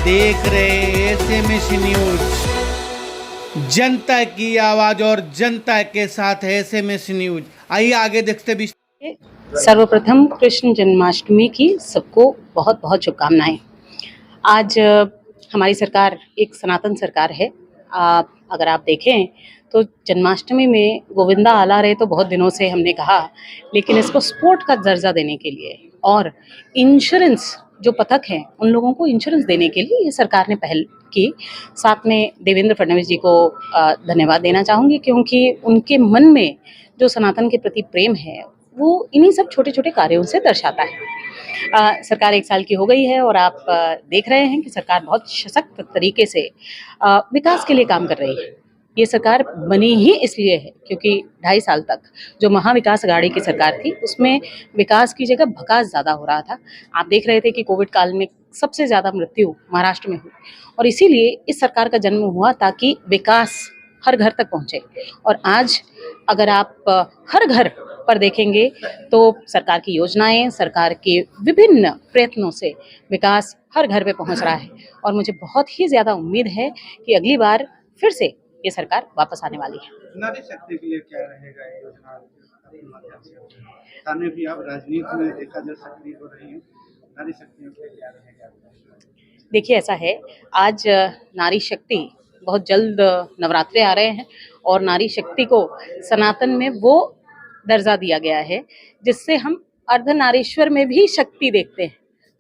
देख रहे SMS news, जनता की आवाज और जनता के साथ है एसएमएस न्यूज। आइए आगे देखते भी। सर्वप्रथम कृष्ण जन्माष्टमी की सबको बहुत बहुत शुभकामनाएं। आज हमारी सरकार एक सनातन सरकार है। अगर आप देखें तो जन्माष्टमी में गोविंदा आला रहे तो बहुत दिनों से हमने कहा, लेकिन इसको स्पोर्ट का दर्जा देने के लिए और इंश्योरेंस जो पथक हैं उन लोगों को इंश्योरेंस देने के लिए ये सरकार ने पहल की। साथ में देवेंद्र फडणवीस जी को धन्यवाद देना चाहूँगी, क्योंकि उनके मन में जो सनातन के प्रति प्रेम है वो इन्हीं सब छोटे छोटे कार्यों से दर्शाता है। सरकार 1 साल की हो गई है और आप देख रहे हैं कि सरकार बहुत सशक्त तरीके से विकास के लिए काम कर रही है। ये सरकार बनी ही इसलिए है क्योंकि 2.5 साल तक जो महाविकास अघाड़ी की सरकार थी उसमें विकास की जगह भकास ज़्यादा हो रहा था। आप देख रहे थे कि कोविड काल में सबसे ज़्यादा मृत्यु महाराष्ट्र में हुई और इसीलिए इस सरकार का जन्म हुआ ताकि विकास हर घर तक पहुँचे। और आज अगर आप हर घर पर देखेंगे तो सरकार की योजनाएं, सरकार के विभिन्न प्रयत्नों से विकास हर घर पे पहुंच रहा है और मुझे बहुत ही ज़्यादा उम्मीद है कि अगली बार फिर से ये सरकार वापस आने वाली है। नारी शक्ति के लिए क्या रहेगा ये योजना के माध्यम से? थाने भी आप राजनीति में देखा जा सक्रिय हो रही हैं, नारी शक्ति के लिए क्या रहेगा? देखिए ऐसा है, आज नारी शक्ति बहुत जल्द नवरात्रे आ रहे हैं और नारी शक्ति को सनातन में वो दर्जा दिया गया है जिससे हम अर्धनारीश्वर में भी शक्ति देखते हैं,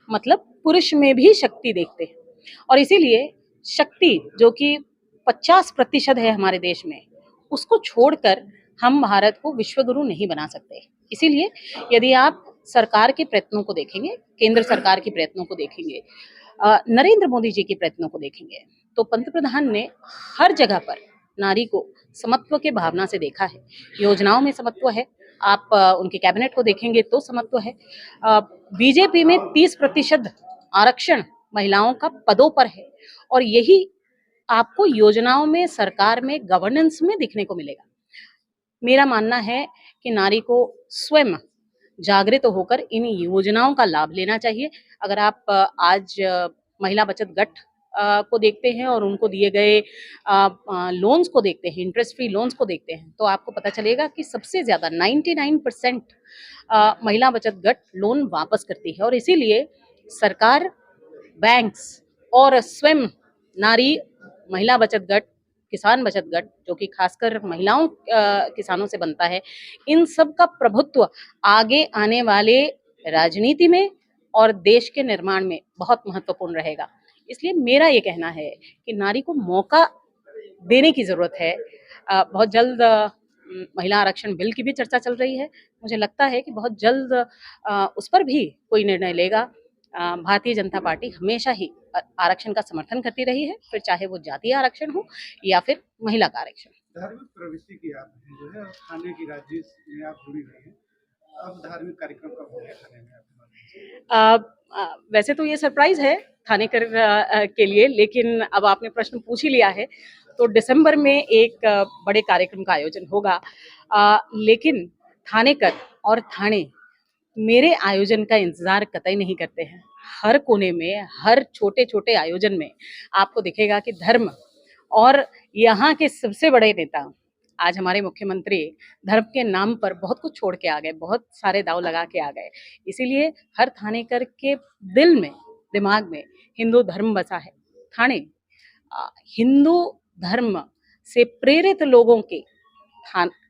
मतलब पुरुष में भी शक्ति देखते हैं। और इसीलिए शक्ति जो कि 50% है हमारे देश में, उसको छोड़कर हम भारत को विश्वगुरु नहीं बना सकते। इसीलिए यदि आप सरकार के प्रयत्नों को देखेंगे, केंद्र सरकार के प्रयत्नों को देखेंगे, नरेंद्र मोदी जी के प्रयत्नों को देखेंगे, तो पंतप्रधान ने हर जगह पर नारी को समत्व के भावना से देखा है। योजनाओं में समत्व है, आप उनके कैबिनेट को देखेंगे तो समत्व है। बीजेपी में 30% आरक्षण महिलाओं का पदों पर है और यही आपको योजनाओं में, सरकार में, गवर्नेंस में दिखने को मिलेगा। मेरा मानना है कि नारी को स्वयं जागृत होकर इन योजनाओं का लाभ लेना चाहिए। अगर आप आज महिला बचत गठ को देखते हैं और उनको दिए गए लोन्स को देखते हैं, इंटरेस्ट फ्री लोन्स को देखते हैं, तो आपको पता चलेगा कि सबसे ज़्यादा 99% महिला बचत गठ लोन वापस करती है। और इसीलिए सरकार, बैंक्स और स्वयं नारी महिला बचत गठ, किसान बचत गठ जो कि खासकर महिलाओं किसानों से बनता है, इन सब का प्रभुत्व आगे आने वाले राजनीति में और देश के निर्माण में बहुत महत्वपूर्ण रहेगा। इसलिए मेरा ये कहना है कि नारी को मौका देने की ज़रूरत है। बहुत जल्द महिला आरक्षण बिल की भी चर्चा चल रही है। मुझे लगता है कि बहुत जल्द उस पर भी कोई निर्णय लेगा। भारतीय जनता पार्टी हमेशा ही आरक्षण का समर्थन करती रही है, फिर चाहे वो जातीय आरक्षण हो या फिर महिला का आरक्षण। धार्मिक प्रवृत्ति की आप जो है थाने की राजनीति में आप जुड़ी रही हैं, अब धार्मिक कार्यक्रम कब होंगे थाने में? वैसे तो ये सरप्राइज है थानेकर के लिए, लेकिन अब आपने प्रश्न पूछ ही लिया है तो दिसंबर में एक बड़े कार्यक्रम का आयोजन होगा। लेकिन थानेकर और थाने मेरे आयोजन का इंतजार कतई नहीं करते हैं। हर कोने में, हर छोटे छोटे आयोजन में आपको दिखेगा कि धर्म और यहाँ के सबसे बड़े नेता, आज हमारे मुख्यमंत्री धर्म के नाम पर बहुत कुछ छोड़ के आ गए, बहुत सारे दाव लगा के आ गए। इसीलिए हर थानेकर के दिल में, दिमाग में हिंदू धर्म बसा है। थाने हिंदू धर्म से प्रेरित लोगों के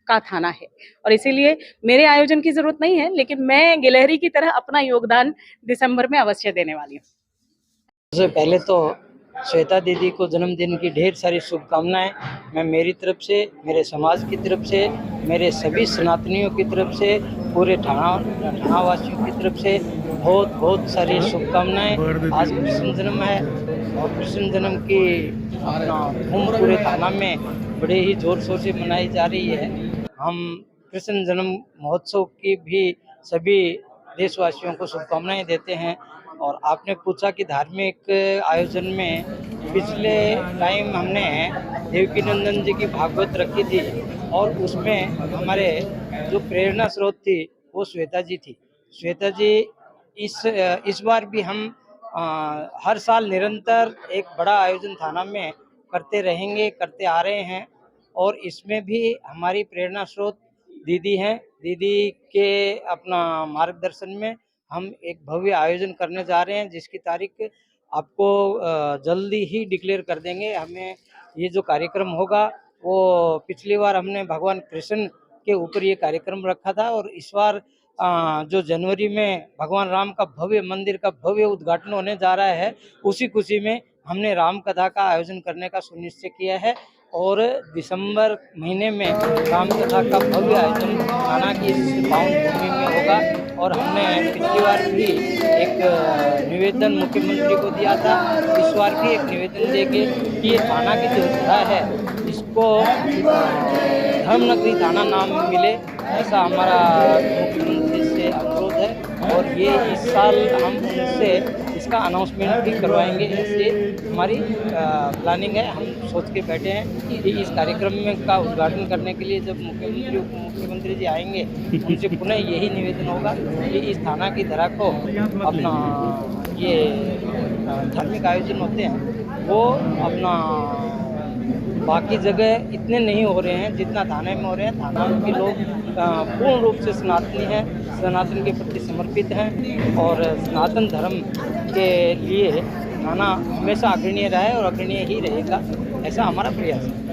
थाना है और इसीलिए मेरे आयोजन की जरूरत नहीं है, लेकिन मैं गिलहरी की तरह अपना योगदान दिसंबर में अवश्य देने वाली हूँ। सबसे पहले तो श्वेता दीदी को जन्मदिन की ढेर सारी शुभकामनाएं। मैं मेरी तरफ से, मेरे समाज की तरफ से, मेरे सभी सनातनियों की तरफ से, पूरे ठाणा वासियों की तरफ से बहुत बहुत सारी शुभकामनाएं। आज कृष्ण जन्म है और कृष्ण जन्म की धूम पूरे थाना में बड़े ही जोर शोर से मनाई जा रही है। हम कृष्ण जन्म महोत्सव की भी सभी देशवासियों को शुभकामनाएं देते हैं। और आपने पूछा कि धार्मिक आयोजन में पिछले टाइम हमने देवकी नंदन जी की भागवत रखी थी और उसमें हमारे जो प्रेरणा स्रोत थी वो श्वेता जी थी। श्वेता जी इस बार भी हम हर साल निरंतर एक बड़ा आयोजन थाना में करते रहेंगे, करते आ रहे हैं। और इसमें भी हमारी प्रेरणा स्रोत दीदी हैं। दीदी के अपना मार्गदर्शन में हम एक भव्य आयोजन करने जा रहे हैं, जिसकी तारीख आपको जल्दी ही डिक्लेयर कर देंगे। हमें ये जो कार्यक्रम होगा वो पिछली बार हमने भगवान कृष्ण के ऊपर ये कार्यक्रम रखा था, और इस बार जो जनवरी में भगवान राम का भव्य मंदिर का भव्य उद्घाटन होने जा रहा है, उसी खुशी में हमने राम कथा का आयोजन करने का सुनिश्चय किया है। और दिसंबर महीने में राम कथा का भव्य आयोजन थाना की इस पावन भूमि में होगा। और हमने पिछली बार भी एक निवेदन मुख्यमंत्री को दिया था, इस बार भी एक निवेदन देके कि ये थाना की जो जगह है इसको धर्मनगरी थाना नाम मिले, ऐसा हमारा मुख्यमंत्री से अनुरोध है। और ये इस साल हम उनसे इसका अनाउंसमेंट भी करवाएंगे, ऐसे हमारी प्लानिंग है। हम सोच के बैठे हैं कि इस कार्यक्रम में का उद्घाटन करने के लिए जब मुख्यमंत्री उप मुख्यमंत्री जी आएंगे, उनसे पुनः यही निवेदन होगा कि इस थाना की धरा को अपना ये धार्मिक आयोजन होते हैं वो अपना बाकी जगह इतने नहीं हो रहे हैं जितना थाने में हो रहे हैं। थाना के लोग पूर्ण रूप से सनातनी हैं, सनातन के प्रति समर्पित हैं, और सनातन धर्म के लिए थाना हमेशा अग्रणीय रहा है और अग्रणीय ही रहेगा, ऐसा हमारा प्रयास है।